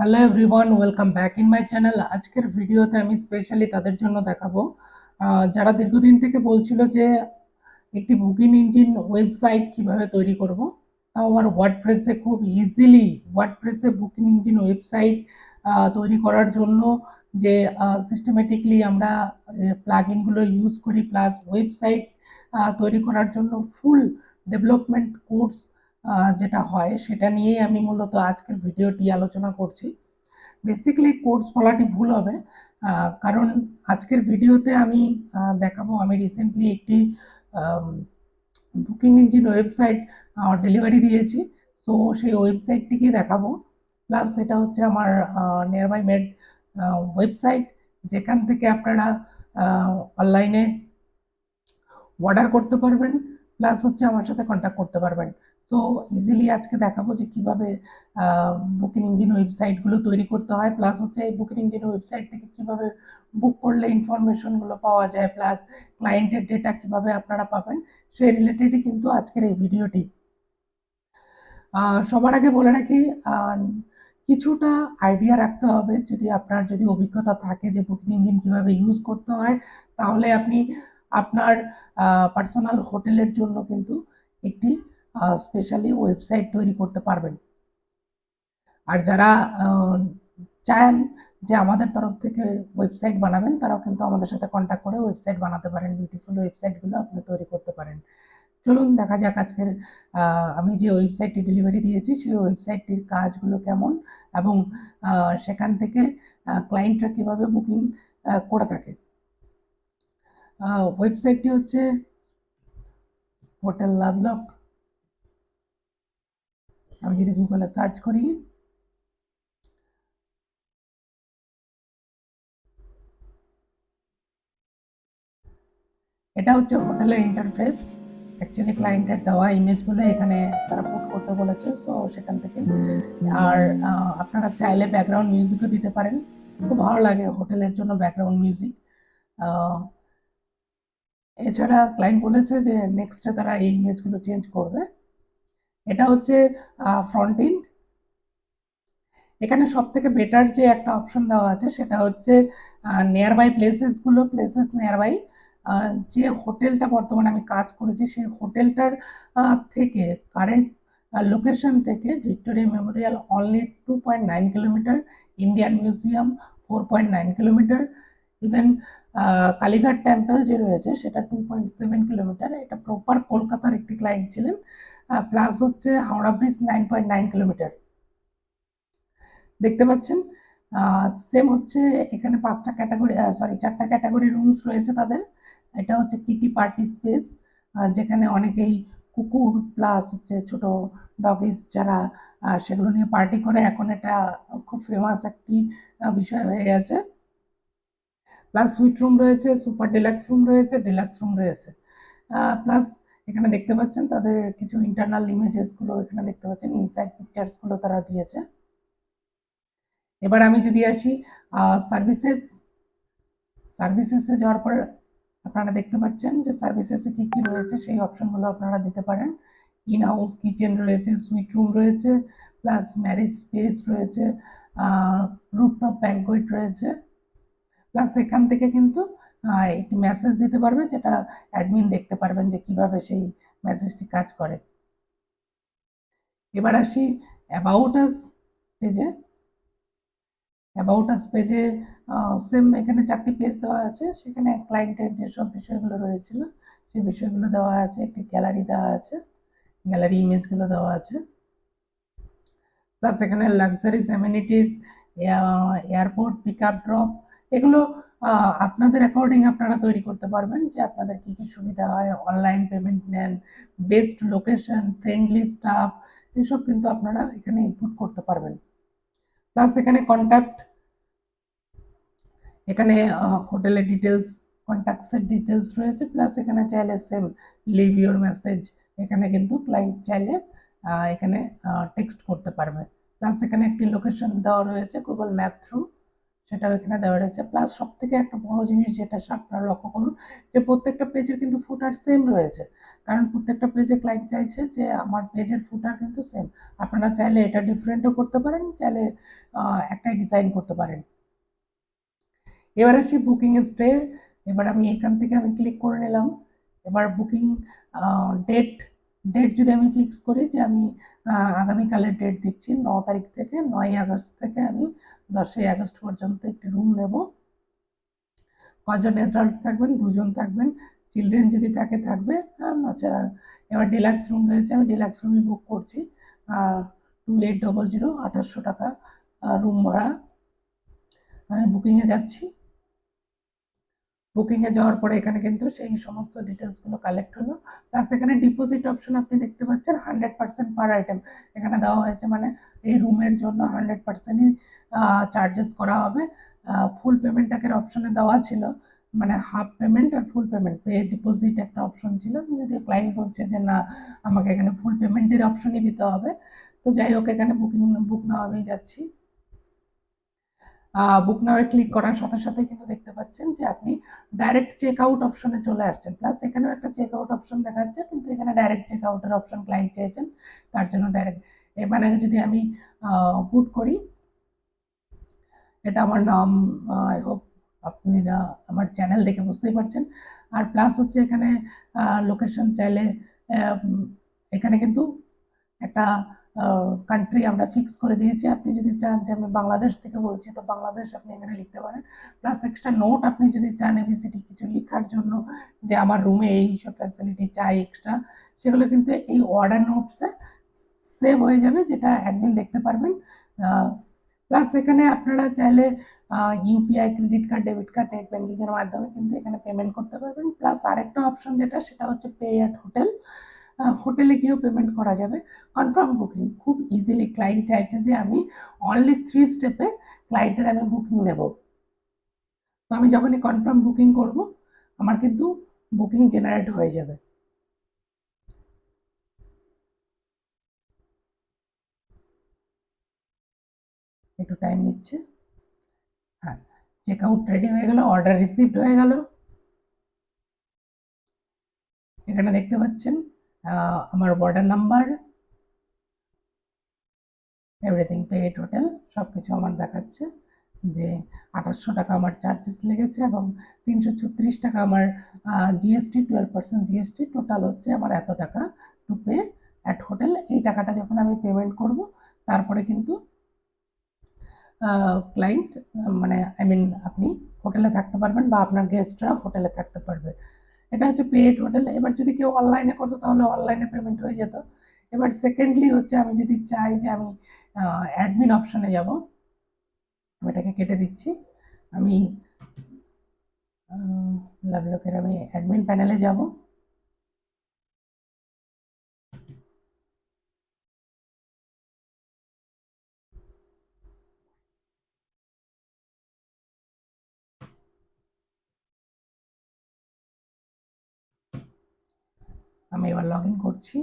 Hello everyone, welcome back in my channel. আজকের ভিডিওতে আমি স্পেশালি তাদের জন্য দেখাবো যারা দীর্ঘদিন থেকে বলছিল যে একটি বুকিং ইঞ্জিন ওয়েবসাইট কিভাবে তৈরি করব। তাও আবার ওয়ার্ডপ্রেসে খুব ইজিলি ওয়ার্ডপ্রেসে বুকিং ইঞ্জিন ওয়েবসাইট তৈরি করার জন্য যে সিস্টেমেটিকলি আমরা প্লাগইনগুলো ইউজ করি, প্লাস ওয়েবসাইট তৈরি করার জন্য ফুল ডেভেলপমেন্ট কোর্স যেটা হয় সেটা নিয়েই আমি মূলত আজকের ভিডিওটি আলোচনা করছি। বেসিক্যালি কোর্স বলাটি ভুল হবে, কারণ আজকের ভিডিওতে আমি দেখাবো আমি রিসেন্টলি একটি বুকিং ইঞ্জিন ওয়েবসাইট ডেলিভারি দিয়েছি। সো সেই ওয়েবসাইটটিকে দেখাবো, প্লাস সেটা হচ্ছে আমার নিয়ার বাই মেড ওয়েবসাইট, যেখান থেকে আপনারা অনলাইনে অর্ডার করতে পারবেন, প্লাস হচ্ছে আমার সাথে কন্ট্যাক্ট করতে পারবেন। সো ইজিলি আজকে দেখাবো যে কিভাবে বুকিং ইঞ্জিন ওয়েবসাইটগুলো তৈরি করতে হয়, প্লাস হচ্ছে এই বুকিং ইঞ্জিন ওয়েবসাইট থেকে কিভাবে বুক করলে ইনফরমেশনগুলো পাওয়া যায়, প্লাস ক্লায়েন্টের ডেটা কিভাবে আপনারা পাবেন, সেই রিলেটেডই কিন্তু আজকের এই ভিডিওটি। সবার আগে বলে রাখি, কিছুটা আইডিয়া রাখতে হবে। যদি অভিজ্ঞতা থাকে যে বুকিং ইঞ্জিন কিভাবে ইউজ করতে হয়, তাহলে আপনি আপনার পার্সোনাল হোটেলের জন্য কিন্তু একটি স্পেশালি ওয়েবসাইট তৈরি করতে পারবেন। আর যারা চান যে আমাদের তরফ থেকে ওয়েবসাইট বানাবেন, তারাও কিন্তু আমাদের সাথে কন্ট্যাক্ট করে ওয়েবসাইট বানাতে পারেন। বিউটিফুল ওয়েবসাইটগুলো আপনি তৈরি করতে পারেন। চলুন দেখা যাক আজকের আমি যে ওয়েবসাইটটি ডেলিভারি দিয়েছি সেই ওয়েবসাইটটির কাজগুলো কেমন, এবং সেখান থেকে ক্লায়েন্টরা কিভাবে বুকিং করে থাকে। ওয়েবসাইটটি হচ্ছে হোটেল লাভলক। আমি যদি গুগলে সার্চ করি, এটা হচ্ছে হোটেলের ইন্টারফেস। অ্যাকচুয়ালি ক্লায়েন্টের দেওয়া ইমেজগুলো এখানে তারা পুট করতে বলেছে, সো সেখান থেকে। আর আপনারা চাইলে ব্যাকগ্রাউন্ড মিউজিকও দিতে পারেন, খুব ভালো লাগে হোটেলের জন্য ব্যাকগ্রাউন্ড মিউজিক। এছাড়া ক্লায়েন্ট বলেছে যে নেক্সটে তারা এই ইমেজগুলো চেঞ্জ করবে। এটা হচ্ছে ফ্রন্ট এন্ড। এখানে সব থেকে বেটার যে একটা অপশন দেওয়া আছে সেটা হচ্ছে near by places near by. যে হোটেলটা বর্তমানে আমি কাজ করেছি সেই হোটেলটার থেকে কারেন্ট লোকেশন থেকে Victoria Memorial only 2.9 kilometre, Indian Museum 4.9 kilometre, even Kalighat temple যে রয়েছে সেটা 2.7 কিলোমিটার। এটা প্রপার কলকাতার একটি ক্লায়েন্ট ছিলেন। প্লাস হচ্ছে হাওড়া ব্রিজ 9.9 কিলোমিটার। দেখতে পাচ্ছেন সেম হচ্ছে এখানে 4টা ক্যাটাগরি রুমস রয়েছে তাদের। এটা হচ্ছে কিটি পার্টি স্পেস, যেখানে অনেকেই কুকুর প্লাস হচ্ছে ছোট ডগিস যারা সেগুলো নিয়ে পার্টি করে। এখন এটা খুব ফেমাস একটি বিষয় হয়ে গেছে। প্লাস সুইট রুম রয়েছে, সুপার ডিলাক্স রুম রয়েছে, ডিলাক্স রুম রয়েছে। প্লাস এখানে দেখতে পাচ্ছেন তাদের কিছু ইন্টারনাল ইমেজেসগুলো এখানে দেখতে পাচ্ছেন, ইনসাইড পিকচার্সগুলো তারা দিয়েছে। এবার আমি যদি আসি সার্ভিসেসে যাওয়ার পর আপনারা দেখতে পাচ্ছেন যে সার্ভিসেসে কি কি রয়েছে সেই অপশনগুলো আপনারা দিতে পারেন। ইন হাউস কিচেন রয়েছে, সুইট রুম রয়েছে, প্লাস ম্যারেজ স্পেস রয়েছে, রুফটপ ব্যাঙ্কোয়েট রয়েছে। প্লাস এখান থেকে কিন্তু একটি মেসেজ দিতে পারবে, যেটা অ্যাডমিন দেখতে পারবেন যে কিভাবে সেই মেসেজটি কাজ করে। এবার আসি অ্যাবাউট আস পেজে। অ্যাবাউট আস পেজে সেম এখানে 4টি পেজ দেওয়া আছে। সেখানে ক্লায়েন্টের যেসব বিষয়গুলো রয়েছিল সেই বিষয়গুলো দেওয়া আছে। একটি গ্যালারি দেওয়া আছে, গ্যালারি ইমেজগুলো দেওয়া আছে। প্লাস এখানে luxuries amenities, airport pick up drop, এগুলো আপনাদের অ্যাকর্ডিং আপনারা তৈরি করতে পারবেন যে আপনাদের কি কি সুবিধা হয়। অনলাইন পেমেন্ট নেন, বেস্ট লোকেশন, ফ্রেন্ডলি স্টাফ, এসব কিন্তু আপনারা এখানে ইনপুট করতে পারবেন। প্লাস এখানে কন্ট্যাক্ট, এখানে হোটেলের ডিটেলস, কন্ট্যাক্টসের ডিটেলস রয়েছে। প্লাস এখানে চাইলে সেম লিভ ইউর মেসেজ, এখানে কিন্তু ক্লায়েন্ট চাইলে এখানে টেক্সট করতে পারবে। প্লাস এখানে একটি লোকেশন দেওয়া রয়েছে গুগল ম্যাপ থ্রু, সেটাও এখানে দেওয়া রয়েছে। প্লাস সবথেকে একটা বড় জিনিস যেটা আপনারা লক্ষ্য করুন যে প্রত্যেকটা পেজের কিন্তু ফুটার সেম রয়েছে, কারণ প্রত্যেকটা পেজে ক্লায়েন্ট চাইছে যে আমার পেজের ফুটার কিন্তু সেম। আপনারা চাইলে এটা ডিফারেন্টও করতে পারেন, চাইলে একটাই ডিজাইন করতে পারেন। এবার আসি বুকিং স্টে। এবার আমি এখান থেকে আমি ক্লিক করে নিলাম। এবার বুকিং ডেট ডেট যদি আমি ফিক্স করি যে আমি আগামীকালের ডেট দিচ্ছি 9 তারিখ থেকে 9 আগস্ট থেকে আমি 10 আগস্ট পর্যন্ত একটি রুম নেব। কজন অ্যাডাল্ট থাকবেন? 2জন থাকবেন। চিলড্রেন যদি থাকে থাকবে, আর নচেরা এবার ডিলাক্স রুম রয়েছে, আমি ডিলাক্স রুমই বুক করছি। 2800 2800 টাকা রুম ভাড়া। আমি বুকিংয়ে যাচ্ছি। বুকিংয়ে যাওয়ার পরে এখানে কিন্তু সেই সমস্ত ডিটেলসগুলো কালেক্ট হলো। প্লাস এখানে ডিপোজিট অপশন আপনি দেখতে পাচ্ছেন 100% পার আইটেম এখানে দেওয়া হয়েছে, মানে এই রুমের জন্য 100%ই চার্জেস করা হবে। ফুল পেমেন্ট টাকের অপশনে দেওয়া ছিল, মানে হাফ পেমেন্ট আর ফুল পেমেন্ট, পে ডিপোজিট একটা অপশন ছিল। যদি ক্লায়েন্ট বলছে যে না আমাকে এখানে ফুল পেমেন্টের অপশনই দিতে হবে, তো যাই হোক এখানে বুক নাও আমি যাচ্ছি। বুক নাওয়ে ক্লিক করার সাথে সাথে কিন্তু দেখতে পাচ্ছেন যে আপনি ডাইরেক্ট চেক আউট অপশনে চলে আসছেন। প্লাস এখানেও একটা চেক আউট অপশন দেখাচ্ছে, কিন্তু এখানে ডাইরেক্ট চেক আউটের অপশন ক্লায়েন্ট চেয়েছেন, তার জন্য ডাইরেক্ট। এবারে যদি আমি পুট করি, এটা আমার নাম, আই হোপ আপনারা আমার চ্যানেল দেখে বুঝতেই পারছেন। আর প্লাস হচ্ছে এখানে লোকেশন চাইলে এখানে কিন্তু একটা কান্ট্রি আমরা ফিক্স করে দিয়েছি। আপনি যদি চান যে আমি বাংলাদেশ থেকে বলছি, তো বাংলাদেশ আপনি এখানে লিখতে পারেন। প্লাস এক্সট্রা নোট আপনি যদি চান এবিসিডি কিছু লেখার জন্য যে আমার রুমে এই সব ফ্যাসিলিটি চাই এক্সট্রা, সেগুলো কিন্তু এই অর্ডার নোটসে সেভ হয়ে যাবে, যেটা অ্যাডমিন দেখতে পারবেন। প্লাস এখানে আপনারা চাইলে UPI, credit card, debit card, net banking এর মাধ্যমে কিন্তু এখানে পেমেন্ট করতে পারবেন। প্লাস আরেকটা অপশন যেটা, সেটা হচ্ছে পে অ্যাট হোটেল। হোটেলে গিয়েও পেমেন্ট করা যাবে। কনফার্ম বুকিং খুব ইজিলি, ক্লায়েন্ট চাইছে যে আমি অনলি 3 স্টেপে ক্লায়েন্টের আমি বুকিং নেব। তো আমি যখনই কনফার্ম বুকিং করব, আমার কিন্তু বুকিং জেনারেট হয়ে যাবে। একটু টাইম নিচ্ছে। হ্যাঁ, চেক আউট রেডি হয়ে গেল, অর্ডার রিসিভড হয়ে গেল। এখানে দেখতে পাচ্ছেন আমার order number, everything, pay total সবকিছু আমার দেখাচ্ছে যে 2800 টাকা আমার চার্জেস লেগেছে এবং 336 টাকা আমার জিএসটি, 12% জিএসটি, টোটাল হচ্ছে আমার এত টাকা টু পে অ্যাট হোটেল। এই টাকাটা যখন আমি পেমেন্ট করব, তারপরে কিন্তু ক্লায়েন্ট, মানে আই মিন আপনি হোটেলে থাকতে পারবেন বা আপনার গেস্টরা হোটেলে থাকতে পারবে। এটা হচ্ছে পেড হোটেল। এবার যদি কেউ অনলাইনে করতো তাহলে অনলাইনে পেমেন্ট হয়ে যেত। এবার সেকেন্ডলি হচ্ছে আমি যদি চাই যে আমি অ্যাডমিন অপশনে যাব, আমি এটাকে কেটে দিচ্ছি। আমি লাভলকের আমি অ্যাডমিন প্যানেলে যাব। আমি এবার লগ ইন করছি।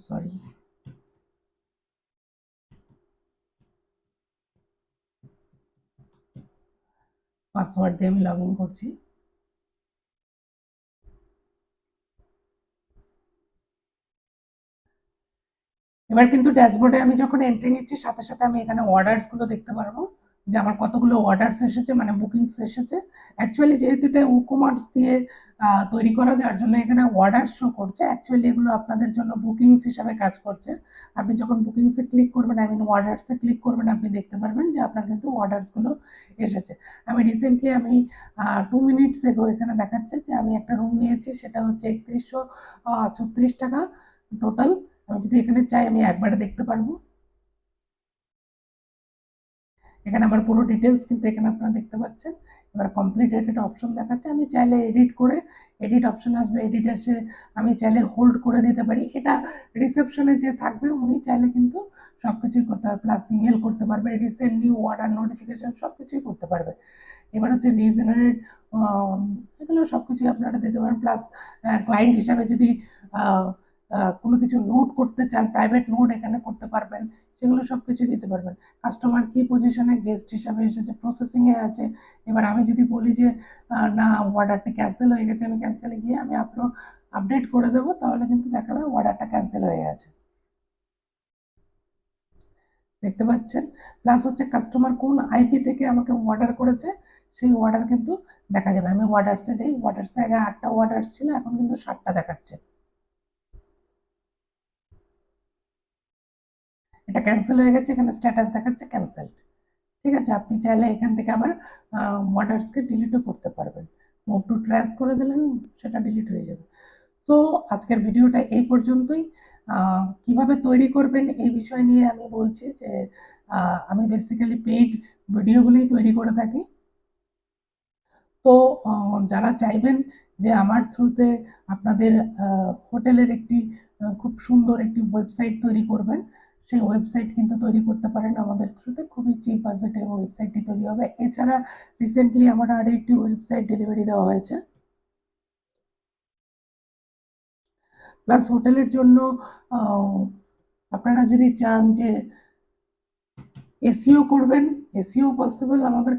সরি, পাসওয়ার্ড দিয়ে আমি লগ ইন করছি। এবার কিন্তু ড্যাশবোর্ডে আমি যখন এন্ট্রি নিচ্ছি, সাথে সাথে আমি এখানে অর্ডারস গুলো দেখতে পারবো যে আমার কতগুলো অর্ডারস এসেছে, মানে বুকিংস এসেছে। অ্যাকচুয়ালি যেহেতু এটা WooCommerce দিয়ে তৈরি করা, যার জন্য এখানে অর্ডার শো করছে। অ্যাকচুয়ালি এগুলো আপনাদের জন্য বুকিংস হিসাবে কাজ করছে। আপনি যখন বুকিংসে ক্লিক করবেন, আই মিন অর্ডারসে ক্লিক করবেন, আপনি দেখতে পারবেন যে আপনার কিন্তু অর্ডারসগুলো এসেছে। আমি রিসেন্টলি আমি 2 মিনিটস এগো এখানে দেখাচ্ছে যে আমি একটা রুম নিয়েছি, সেটা হচ্ছে 3136 টাকা টোটাল। আমি যদি এখানে চাই আমি একবারে দেখতে পারবো। এখানে আমার পুরো ডিটেলস কিন্তু এখানে আপনারা দেখতে পাচ্ছেন। এবার কমপ্লিট একটা অপশন দেখাচ্ছে, আমি চাইলে এডিট করে, এডিট অপশন আসবে, এডিট এসে আমি চাইলে হোল্ড করে দিতে পারি। এটা রিসেপশনে যে থাকবে উনি চাইলে কিন্তু সবকিছুই করতে পারবে, প্লাস ইমেল করতে পারবে, রিসেন্ট নিউ অর্ডার নোটিফিকেশন সবকিছুই করতে পারবে। এবার হচ্ছে রিজেনারেট, এগুলো সবকিছুই আপনারা দিতে পারেন। প্লাস ক্লায়েন্ট হিসাবে যদি কোনো কিছু নোট করতে চান, প্রাইভেট নোট এখানে করতে পারবেন, সেগুলো সবকিছু দিতে পারবেন। কাস্টমার কি পজিশনে গেস্ট হিসাবে এসেছে, প্রসেসিংয়ে আছে। এবার আমি যদি বলি যে না অর্ডারটা ক্যান্সেল হয়ে গেছে, আমি ক্যান্সেলে গিয়ে আমি আপডেট করে দেবো, তাহলে কিন্তু দেখাবে অর্ডারটা ক্যান্সেল হয়ে গেছে। দেখতে পাচ্ছেন। প্লাস হচ্ছে কাস্টমার কোন আইপি থেকে আমাকে অর্ডার করেছে সেই অর্ডার কিন্তু দেখা যাবে। আমি অর্ডারসে যাই, অর্ডারসে আগে 8টা অর্ডারস ছিল, এখন কিন্তু 7টা দেখাচ্ছে। এটা ক্যান্সেল হয়ে গেছে, এখানে স্ট্যাটাস দেখাচ্ছে ক্যান্সেল। ঠিক আছে, আপনি চাইলে এখান থেকে আবার অর্ডারসকে ডিলিটও করতে পারবেন। মুভ টু ট্র্যাশ করে দিলেন, সেটা ডিলিট হয়ে যাবে। তো আজকের ভিডিওটা এই পর্যন্তই। কিভাবে তৈরি করবেন এই বিষয় নিয়ে আমি বলছি যে আমি বেসিক্যালি পেইড ভিডিওগুলি তৈরি করে থাকি। তো যারা চাইবেন যে আমার থ্রুতে আপনাদের হোটেলের একটি খুব সুন্দর একটি ওয়েবসাইট তৈরি করবেন, সেই ওয়েবসাইট কিন্তু তৈরি করতে পারেন আমাদের থ্রুতে। খুবই চিপ বাজেটে ওয়েবসাইটটি তৈরি হবে। এছাড়া রিসেন্টলি আমার আরও একটি ওয়েবসাইট ডেলিভারি দেওয়া হয়েছে। প্লাস হোটেলের জন্য আপনারা যদি চান যে এসইও করবেন, এসইও পসিবল আমাদের